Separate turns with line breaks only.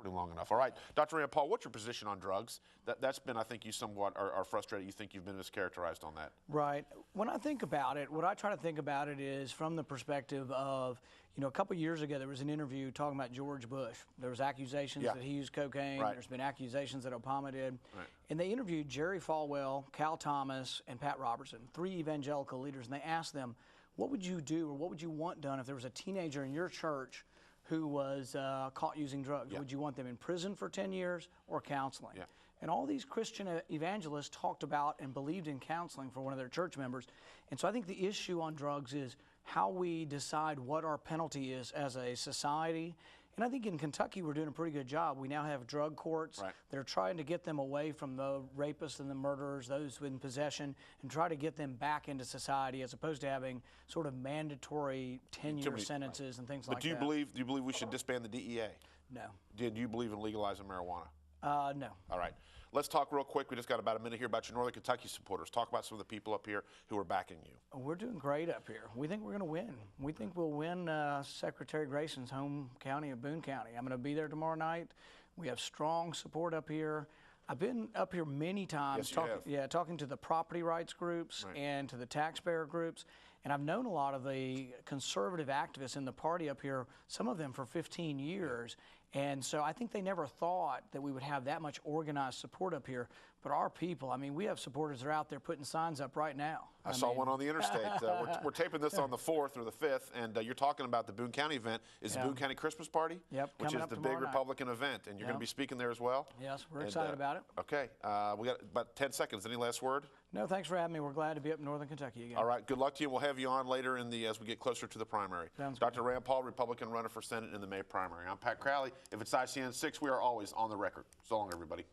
certainly long enough. All right, Dr. Rand Paul, what's your position on drugs? That's been, I think, you somewhat are frustrated. You think you've been mischaracterized on that.
Right. When I think about it, what I try to think about it is from the perspective of, you know, a couple years ago there was an interview talking about George Bush. There was accusations that he used cocaine.
Right.
There's been accusations that Obama did.
Right.
And they interviewed Jerry Falwell, Cal Thomas, and Pat Robertson, 3 evangelical leaders, and they asked them, what would you do or what would you want done if there was a teenager in your church who was caught using drugs? Would you want them in prison for 10 years or counseling? And all these Christian evangelists talked about and believed in counseling for one of their church members. And so I think the issue on drugs is how we decide what our penalty is as a society. And I think in Kentucky we're doing a pretty good job. We now have drug courts that are trying to get them away from the rapists and the murderers, those in possession, and try to get them back into society as opposed to having sort of mandatory 10-year sentences and things like that.
But do you believe we should disband the DEA?
No.
Do you believe in legalizing marijuana?
No.
All right. Let's talk real quick. We just got about a minute here about your Northern Kentucky supporters. Talk about some of the people up here who are backing you.
We're doing great up here. We think we're going to win. We think we'll win Secretary Grayson's home county of Boone County. I'm going to be there tomorrow night. We have strong support up here. I've been up here many times talking to the property rights groups and to the taxpayer groups. And I've known a lot of the conservative activists in the party up here, some of them for 15 years. And so I think they never thought that we would have that much organized support up here. But our people, I mean, we have supporters that are out there putting signs up right now.
I saw one on the interstate. We're taping this on the 4th or the 5th, and you're talking about the Boone County event. Is the Boone County Christmas Party? Which is the big Republican event, and you're going to be speaking there as well?
Yes, we're excited about it.
Okay. We got about 10 seconds. Any last word?
No, thanks for having me. We're glad to be up in Northern Kentucky again.
All right. Good luck to you. We'll have you on later as we get closer to the primary. Dr. Rand Paul, Republican runner for Senate in the May primary. I'm Pat Crowley. If it's ICN 6, we are always on the record. So long, everybody.